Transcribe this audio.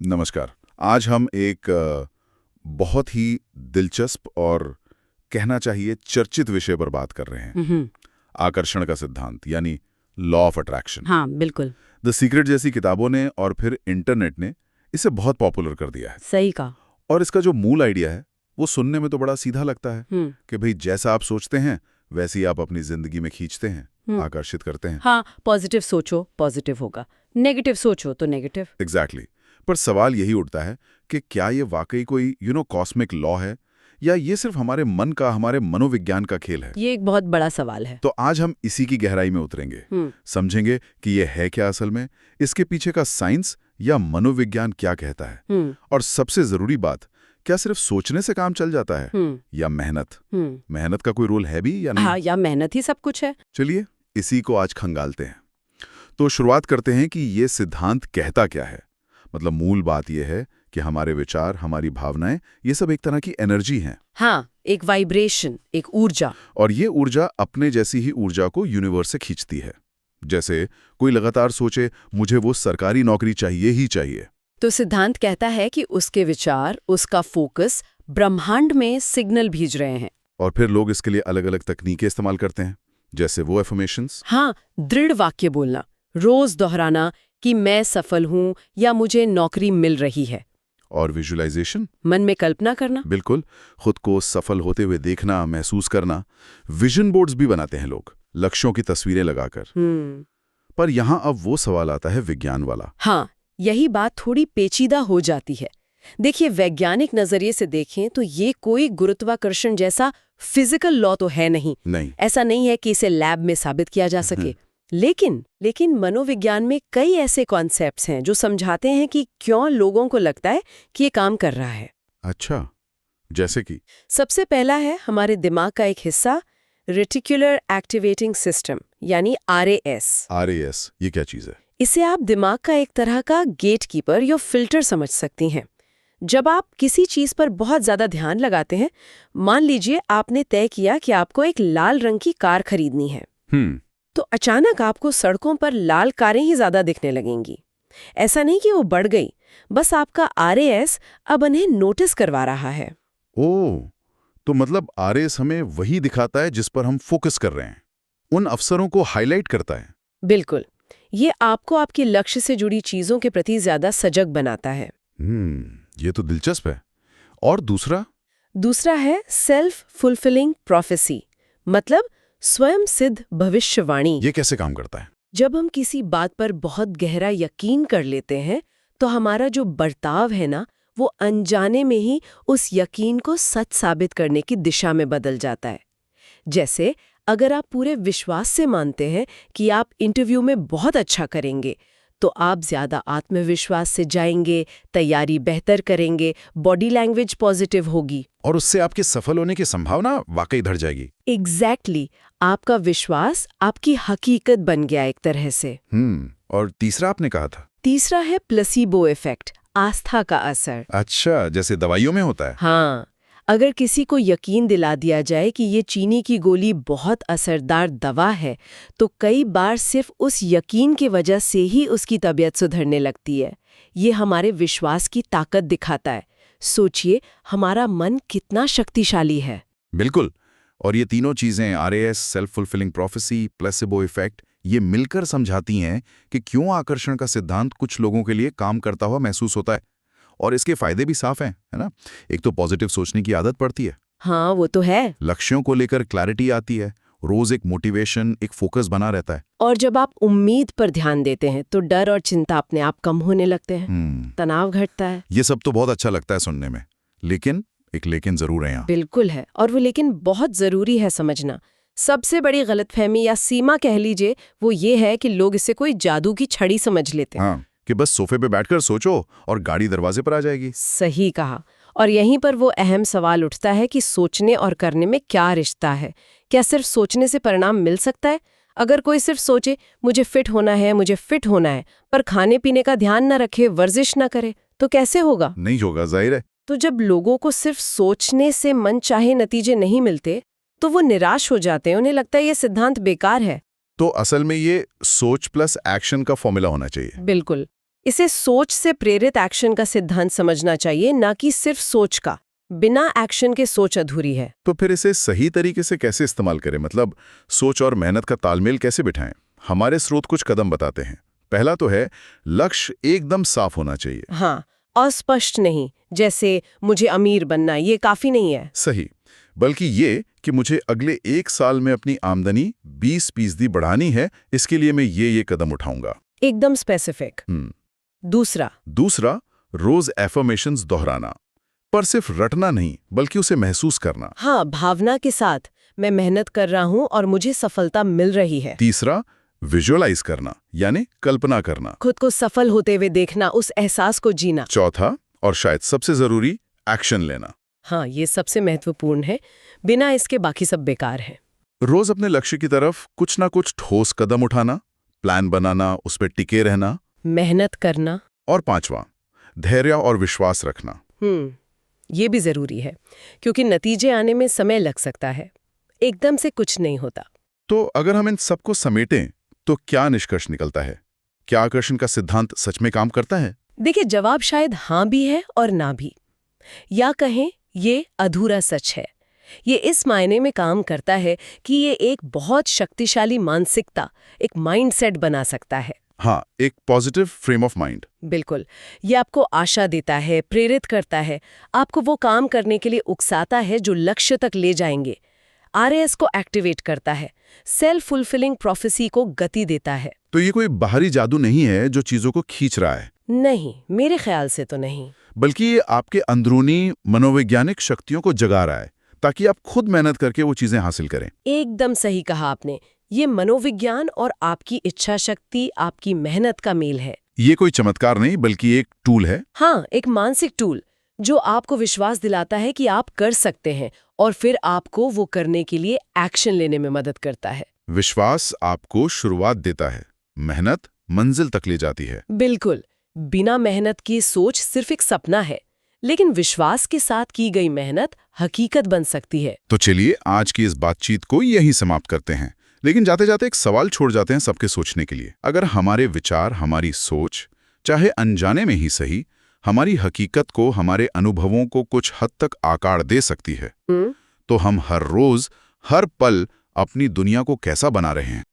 नमस्कार। आज हम एक बहुत ही दिलचस्प और कहना चाहिए चर्चित विषय पर बात कर रहे हैं। आकर्षण का सिद्धांत यानी लॉ ऑफ अट्रैक्शन। हाँ, बिल्कुल द सीक्रेट जैसी किताबों ने और फिर इंटरनेट ने इसे बहुत पॉपुलर कर दिया है। सही कहा। और इसका जो मूल आइडिया है वो सुनने में तो बड़ा सीधा लगता है कि भाई जैसा आप सोचते हैं वैसे ही आप अपनी जिंदगी में खींचते हैं, आकर्षित करते हैं। हाँ, पॉजिटिव सोचो पॉजिटिव होगा, नेगेटिव सोचो तो नेगेटिव। एग्जैक्टली। पर सवाल यही उठता है कि क्या ये वाकई कोई कॉस्मिक लॉ है या ये सिर्फ हमारे मन का, हमारे मनोविज्ञान का खेल है? ये एक बहुत बड़ा सवाल है। तो आज हम इसी की गहराई में उतरेंगे, समझेंगे कि ये है क्या असल में, इसके पीछे का साइंस या मनोविज्ञान क्या कहता है, और सबसे जरूरी बात, क्या सिर्फ सोचने से काम चल जाता है या मेहनत का कोई रोल है भी या नहीं? हाँ, या मेहनत ही सब कुछ है। चलिए इसी को आज खंगालते हैं। तो शुरुआत करते हैं कि ये सिद्धांत कहता क्या है। मतलब मूल बात यह है कि हमारे विचार, हमारी भावनाएं, ये सब एक तरह की एनर्जी हैं। हाँ, एक वाइब्रेशन, एक ऊर्जा। और ये ऊर्जा अपने जैसी ही ऊर्जा को यूनिवर्स से खींचती है। जैसे कोई लगातार सोचे मुझे वो सरकारी नौकरी चाहिए ही चाहिए, तो सिद्धांत कहता है कि उसके विचार, उसका फोकस ब्रह्मांड में सिग्नल भेज रहे हैं। और फिर लोग इसके लिए अलग अलग तकनीकें इस्तेमाल करते हैं, जैसे वो एफर्मेशंस। हाँ, दृढ़ वाक्य बोलना, रोज दोहराना कि मैं सफल हूँ या मुझे नौकरी मिल रही है। और विजुअलाइजेशन, मन में कल्पना करना। बिल्कुल, खुद को सफल होते हुए देखना, महसूस करना। विजन बोर्ड्स भी बनाते हैं लोग, लक्ष्यों की तस्वीरें लगाकर। पर यहाँ अब वो सवाल आता है विज्ञान वाला। हाँ, यही बात थोड़ी पेचीदा हो जाती है। देखिए, वैज्ञानिक नजरिए से देखें तो ये कोई गुरुत्वाकर्षण जैसा फिजिकल लॉ तो है नहीं। ऐसा नहीं है कि इसे लैब में साबित किया जा सके। लेकिन मनोविज्ञान में कई ऐसे कॉन्सेप्ट्स हैं जो समझाते हैं कि क्यों लोगों को लगता है कि ये काम कर रहा है। अच्छा, जैसे कि? सबसे पहला है हमारे दिमाग का एक हिस्सा, रेटिकुलर एक्टिवेटिंग सिस्टम यानी RAS। RAS, ये क्या चीज है? इसे आप दिमाग का एक तरह का गेटकीपर या फिल्टर समझ सकती हैं। जब आप किसी चीज पर बहुत ज्यादा ध्यान लगाते हैं, मान लीजिए आपने तय किया कि आपको एक लाल रंग की कार खरीदनी है, तो अचानक आपको सड़कों पर लाल कारें ही ज्यादा दिखने लगेंगी। ऐसा नहीं कि वो बढ़ गई, बस आपका RAS अब उन्हें नोटिस करवा रहा है। ओह, तो मतलब RAS हमें वही दिखाता है जिस पर हम फोकस कर रहे हैं, उन अवसरों को हाईलाइट करता है। बिल्कुल, ये आपको आपके लक्ष्य से जुड़ी चीजों के प्रति ज्यादा सजग बनाता है। ये तो दिलचस्प है। और दूसरा है सेल्फ फुलफिलिंग प्रोफेसी, मतलब स्वयं सिद्ध भविष्यवाणी। ये कैसे काम करता है? जब हम किसी बात पर बहुत गहरा यकीन कर लेते हैं तो हमारा जो बर्ताव है ना, वो अनजाने में ही उस यकीन को सच साबित करने की दिशा में बदल जाता है। जैसे अगर आप पूरे विश्वास से मानते हैं कि आप इंटरव्यू में बहुत अच्छा करेंगे, तो आप ज्यादा आत्मविश्वास से जाएंगे, तैयारी बेहतर करेंगे, बॉडी लैंग्वेज पॉजिटिव होगी, और उससे आपके सफल होने की संभावना वाकई बढ़ जाएगी। एग्जैक्टली, आपका विश्वास आपकी हकीकत बन गया एक तरह से। और तीसरा आपने कहा था? तीसरा है प्लेसिबो इफेक्ट, आस्था का असर। अच्छा, जैसे दवाइयों में होता है। हाँ, अगर किसी को यकीन दिला दिया जाए कि ये चीनी की गोली बहुत असरदार दवा है, तो कई बार सिर्फ उस यकीन की वजह से ही उसकी तबीयत सुधरने लगती है। ये हमारे विश्वास की ताकत दिखाता है। सोचिए, हमारा मन कितना शक्तिशाली है। बिल्कुल। और ये तीनों चीजें, RAS, self fulfilling prophecy, placebo effect, ये मिलकर समझाती हैं कि क्यों आकर्षण का सिद्धांत कुछ लोगों के लिए काम करता हुआ महसूस होता है। और इसके फायदे भी साफ हैं, है ना? एक तो पॉजिटिव सोचने की आदत पड़ती है। हाँ, वो तो है। लक्ष्यों को लेकर क्लैरिटी आती है, रोज एक मोटिवेशन, एक फोकस बना रहता है। और जब आप उम्मीद पर ध्यान देते हैं तो डर और चिंता अपने आप कम होने लगते हैं, तनाव घटता है। ये सब तो बहुत अच्छा लगता है सुनने में, लेकिन एक लेकिन जरूर है यहाँ। बिल्कुल है, और वो लेकिन बहुत जरूरी है समझना। सबसे बड़ी गलतफहमी या सीमा कह लीजिए, वो ये है कि लोग इसे कोई जादू की छड़ी समझ लेते हैं। हाँ, कि बस सोफे पे बैठकर सोचो और गाड़ी दरवाजे पर आ जाएगी। सही कहा। और यहीं पर वो अहम सवाल उठता है कि सोचने और करने में क्या रिश्ता है? क्या सिर्फ सोचने से परिणाम मिल सकता है? अगर कोई सिर्फ सोचे मुझे फिट होना है, पर खाने पीने का ध्यान न रखे, वर्जिश न करे, तो कैसे होगा? नहीं होगा, जाहिर है। तो जब लोगों को सिर्फ सोचने से मनचाहे नतीजे नहीं मिलते, तो वो निराश हो जाते हैं। उन्हें लगता है ये सिद्धांत बेकार है। तो असल में ये सोच प्लस एक्शन का फॉर्मूला होना चाहिए। बिल्कुल। इसे सोच से प्रेरित एक्शन का सिद्धांत समझना चाहिए, ना कि सिर्फ सोच का। बिना एक्शन के सोच अधूरी है। तो फिर इसे सही तरीके से कैसे इस्तेमाल करें, मतलब सोच और मेहनत का तालमेल कैसे बिठाएं? हमारे स्रोत कुछ कदम बताते हैं। पहला तो है, लक्ष्य एकदम साफ होना चाहिए। हाँ, अस्पष्ट नहीं, जैसे मुझे अमीर बनना, ये काफी नहीं है। सही, बल्कि ये कि मुझे अगले 1 साल में अपनी आमदनी 20% बढ़ानी है, इसके लिए मैं ये कदम उठाऊंगा। एकदम स्पेसिफिक। दूसरा, रोज एफर्मेशंस दोहराना, पर सिर्फ रटना नहीं बल्कि उसे महसूस करना। हाँ, भावना के साथ मैं मेहनत कर रहा हूँ और मुझे सफलता मिल रही है। तीसरा, विजुअलाइज करना, यानी कल्पना करना। खुद को सफल होते हुए देखना, उस एहसास को जीना। चौथा, और शायद सबसे जरूरी, एक्शन लेना। हाँ, ये सबसे महत्वपूर्ण है। बिना इसके बाकी सब बेकार है। रोज अपने लक्ष्य की तरफ कुछ ना कुछ ठोस कदम उठाना, प्लान बनाना, उस पर टिके रहना, मेहनत करना। और पांचवा, धैर्य और विश्वास रखना। ये भी जरूरी है, क्योंकि नतीजे आने में समय लग सकता है, एकदम से कुछ नहीं होता। तो अगर हम इन सबको समेटें तो क्या निष्कर्ष निकलता है? क्या आकर्षण का सिद्धांत सच में काम करता है? देखिए, जवाब शायद हाँ भी है और ना भी, या कहें ये अधूरा सच है। ये इस मायने में काम करता है कि ये एक बहुत शक्तिशाली मानसिकता, एक माइंडसेट बना सकता है। हाँ, एक पॉजिटिव फ्रेम ऑफ माइंड। बिल्कुल, ये आपको आशा देता है, प्रेरित करता है, आपको वो काम करने के लिए उकसाता है जो लक्ष्य तक ले जाएंगे। आरएएस को एक्टिवेट करता है, सेल्फ फुलफिलिंग प्रोफेसी को गति देता है। तो ये कोई बाहरी जादू नहीं है जो चीजों को खींच रहा है? नहीं, मेरे ख्याल से तो नहीं। बल्कि ये आपके अंदरूनी मनोवैज्ञानिक शक्तियों को जगा रहा है, ताकि आप खुद मेहनत करके वो चीजें हासिल करें। एकदम सही कहा आपने। ये मनोविज्ञान और आपकी इच्छा शक्ति, आपकी मेहनत का मेल है। ये कोई चमत्कार नहीं बल्कि एक टूल है। हाँ, एक मानसिक टूल जो आपको विश्वास दिलाता है कि आप कर सकते हैं, और फिर आपको वो करने के लिए एक्शन लेने में मदद करता है। विश्वास आपको शुरुआत देता है, मेहनत मंजिल तक ले जाती है। बिल्कुल, बिना मेहनत की सोच सिर्फ एक सपना है, लेकिन विश्वास के साथ की गई मेहनत हकीकत बन सकती है। तो चलिए आज की इस बातचीत को यहीं समाप्त करते हैं, लेकिन जाते जाते एक सवाल छोड़ जाते हैं सबके सोचने के लिए। अगर हमारे विचार, हमारी सोच, चाहे अनजाने में ही सही, हमारी हकीकत को, हमारे अनुभवों को कुछ हद तक आकार दे सकती है, तो हम हर रोज, हर पल अपनी दुनिया को कैसा बना रहे हैं?